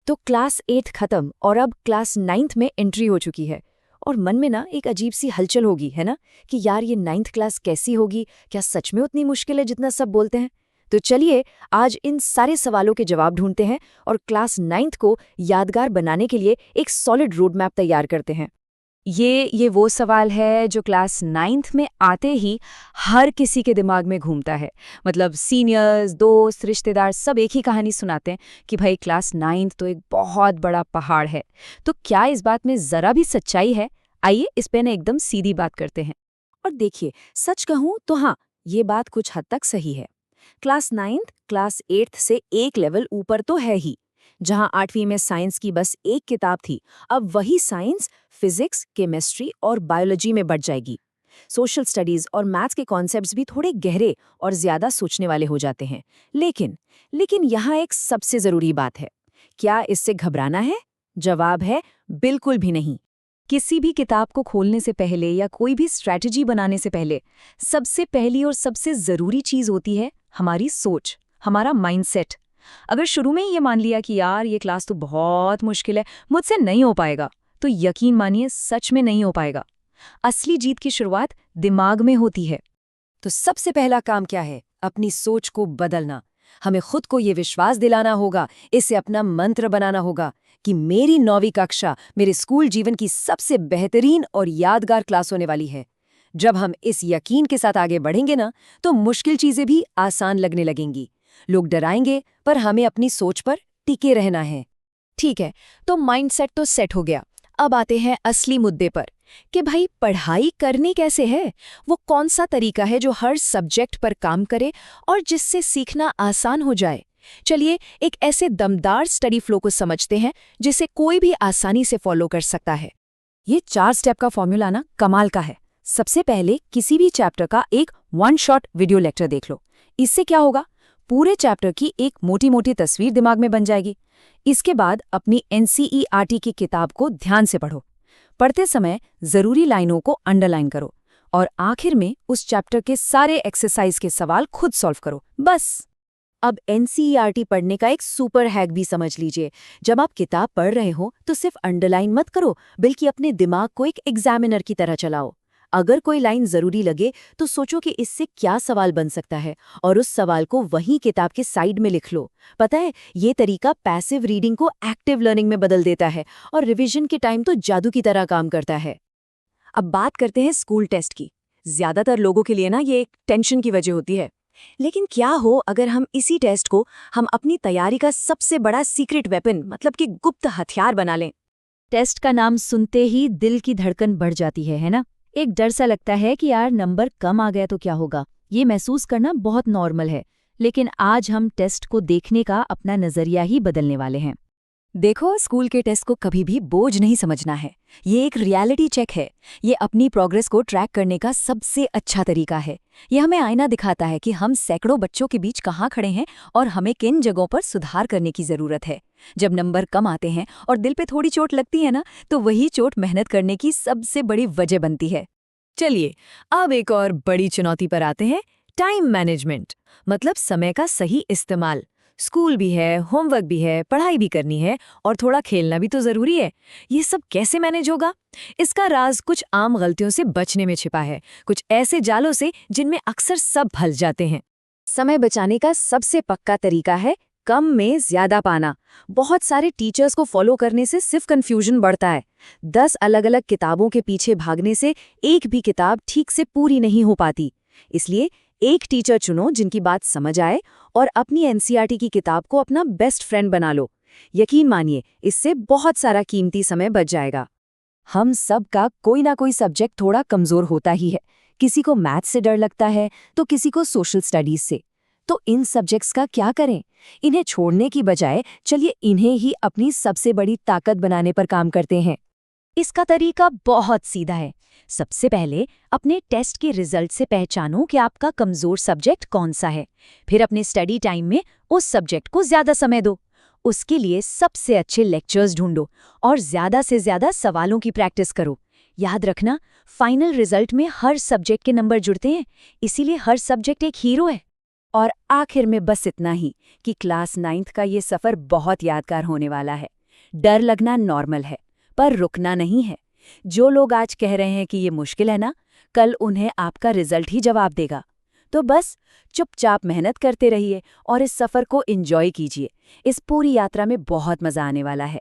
तो क्लास 8 खत्म और अब क्लास 9th में एंट्री हो चुकी है। और मन में ना एक अजीब सी हलचल होगी, है ना, कि यार ये 9th क्लास कैसी होगी, क्या सच में उतनी मुश्किल है जितना सब बोलते हैं। तो चलिए आज इन सारे सवालों के जवाब ढूंढते हैं और क्लास 9th को यादगार बनाने के लिए एक सॉलिड रोड मैप तैयार करते हैं। ये वो सवाल है जो क्लास 9th में आते ही हर किसी के दिमाग में घूमता है। मतलब सीनियर्स, दोस्त, रिश्तेदार सब एक ही कहानी सुनाते हैं कि भाई क्लास 9th तो एक बहुत बड़ा पहाड़ है। तो क्या इस बात में ज़रा भी सच्चाई है? आइए इस पे ना एकदम सीधी बात करते हैं। और देखिए, सच कहूं तो हाँ, ये बात कुछ हद तक सही है। क्लास 9th क्लास 8th से एक लेवल ऊपर तो है ही। जहां 8वीं में साइंस की बस एक किताब थी, अब वही साइंस फिजिक्स, केमिस्ट्री और बायोलॉजी में बढ़ जाएगी। सोशल स्टडीज और मैथ्स के कॉन्सेप्ट्स भी थोड़े गहरे और ज्यादा सोचने वाले हो जाते हैं। लेकिन यहाँ एक सबसे जरूरी बात है, क्या इससे घबराना है? जवाब है बिल्कुल भी नहीं। किसी भी किताब को खोलने से पहले या कोई भी स्ट्रैटेजी बनाने से पहले सबसे पहली और सबसे ज़रूरी चीज़ होती है हमारी सोच, हमारा माइंडसेट। अगर शुरू में ही ये मान लिया कि यार ये क्लास तो बहुत मुश्किल है, मुझसे नहीं हो पाएगा, तो यकीन मानिए सच में नहीं हो पाएगा। असली जीत की शुरुआत दिमाग में होती है। तो सबसे पहला काम क्या है? अपनी सोच को बदलना। हमें खुद को ये विश्वास दिलाना होगा, इसे अपना मंत्र बनाना होगा कि मेरी 9वीं कक्षा मेरे स्कूल जीवन की सबसे बेहतरीन और यादगार क्लास होने वाली है। जब हम इस यकीन के साथ आगे बढ़ेंगे ना, तो मुश्किल चीजें भी आसान लगने लगेंगी। लोग डराएंगे, पर हमें अपनी सोच पर टिके रहना है। ठीक है, तो माइंडसेट तो सेट हो गया। अब आते हैं असली मुद्दे पर कि भाई पढ़ाई करनी कैसे है। वो कौन सा तरीका है जो हर सब्जेक्ट पर काम करे और जिससे सीखना आसान हो जाए। चलिए एक ऐसे दमदार स्टडी फ्लो को समझते हैं जिसे कोई भी आसानी से फॉलो कर सकता है। ये 4 स्टेप का फॉर्मूला ना कमाल का है। सबसे पहले किसी भी चैप्टर का एक 1 शॉट वीडियो लेक्चर देख लो। इससे क्या होगा, पूरे चैप्टर की एक मोटी मोटी तस्वीर दिमाग में बन जाएगी। इसके बाद अपनी NCERT की किताब को ध्यान से पढ़ो। पढ़ते समय जरूरी लाइनों को अंडरलाइन करो और आखिर में उस चैप्टर के सारे एक्सरसाइज के सवाल खुद सॉल्व करो, बस। अब NCERT पढ़ने का एक सुपर हैक भी समझ लीजिए। जब आप किताब पढ़ रहे हो तो सिर्फ अंडरलाइन मत करो, बल्कि अपने दिमाग को एक एग्जामिनर की तरह चलाओ। अगर कोई लाइन जरूरी लगे तो सोचो कि इससे क्या सवाल बन सकता है और उस सवाल को वहीं किताब के साइड में लिख लो। पता है, ये तरीका पैसिव रीडिंग को एक्टिव लर्निंग में बदल देता है और रिवीजन के टाइम तो जादू की तरह काम करता है। अब बात करते हैं स्कूल टेस्ट की। ज्यादातर लोगों के लिए ना ये एक टेंशन की वजह होती है। लेकिन क्या हो अगर हम इसी टेस्ट को हम अपनी तैयारी का सबसे बड़ा सीक्रेट वेपन, मतलब कि गुप्त हथियार बना लें। टेस्ट का नाम सुनते ही दिल की धड़कन बढ़ जाती है ना। एक डर सा लगता है कि यार नंबर कम आ गया तो क्या होगा। ये महसूस करना बहुत नॉर्मल है। लेकिन आज हम टेस्ट को देखने का अपना नजरिया ही बदलने वाले हैं। देखो, स्कूल के टेस्ट को कभी भी बोझ नहीं समझना है। ये एक रियलिटी चेक है। ये अपनी प्रोग्रेस को ट्रैक करने का सबसे अच्छा तरीका है। ये हमें आईना दिखाता है कि हम सैकड़ों बच्चों के बीच कहाँ खड़े हैं और हमें किन जगहों पर सुधार करने की जरूरत है। जब नंबर कम आते हैं और दिल पे थोड़ी चोट लगती है ना, तो वही चोट मेहनत करने की सबसे बड़ी वजह बनती है। चलिए अब एक और बड़ी चुनौती पर आते हैं, टाइम मैनेजमेंट, मतलब समय का सही इस्तेमाल। स्कूल भी है, होमवर्क भी है, पढ़ाई भी करनी है और थोड़ा खेलना भी तो जरूरी है। ये सब कैसे मैनेज होगा? इसका राज कुछ आम गलतियों से बचने में छिपा है, कुछ ऐसे जालों से जिनमें अक्सर सब फंस जाते हैं। समय बचाने का सबसे पक्का तरीका है कम में ज्यादा पाना। बहुत सारे टीचर्स को फॉलो करने से सिर्फ कंफ्यूजन बढ़ता है। 10 अलग अलग किताबों के पीछे भागने से एक भी किताब ठीक से पूरी नहीं हो पाती। इसलिए एक टीचर चुनो जिनकी बात समझ आए और अपनी NCERT की किताब को अपना बेस्ट फ्रेंड बना लो। यकीन मानिए, इससे बहुत सारा कीमती समय बच जाएगा। हम सब का कोई ना कोई सब्जेक्ट थोड़ा कमजोर होता ही है। किसी को मैथ्स से डर लगता है तो किसी को सोशल स्टडीज से। तो इन सब्जेक्ट्स का क्या करें? इन्हें छोड़ने की बजाय चलिए इन्हें ही अपनी सबसे बड़ी ताकत बनाने पर काम करते हैं। इसका तरीका बहुत सीधा है। सबसे पहले अपने टेस्ट के रिजल्ट से पहचानो कि आपका कमजोर सब्जेक्ट कौन सा है। फिर अपने स्टडी टाइम में उस सब्जेक्ट को ज्यादा समय दो। उसके लिए सबसे अच्छे लेक्चर्स ढूंढो और ज्यादा से ज्यादा सवालों की प्रैक्टिस करो। याद रखना, फाइनल रिजल्ट में हर सब्जेक्ट के नंबर जुड़ते हैं, इसीलिए हर सब्जेक्ट एक हीरो है। और आखिर में बस इतना ही कि क्लास 9th का ये सफ़र बहुत यादगार होने वाला है। डर लगना नॉर्मल है, पर रुकना नहीं है। जो लोग आज कह रहे हैं कि ये मुश्किल है ना, कल उन्हें आपका रिजल्ट ही जवाब देगा। तो बस चुपचाप मेहनत करते रहिए और इस सफ़र को एंजॉय कीजिए। इस पूरी यात्रा में बहुत मज़ा आने वाला है।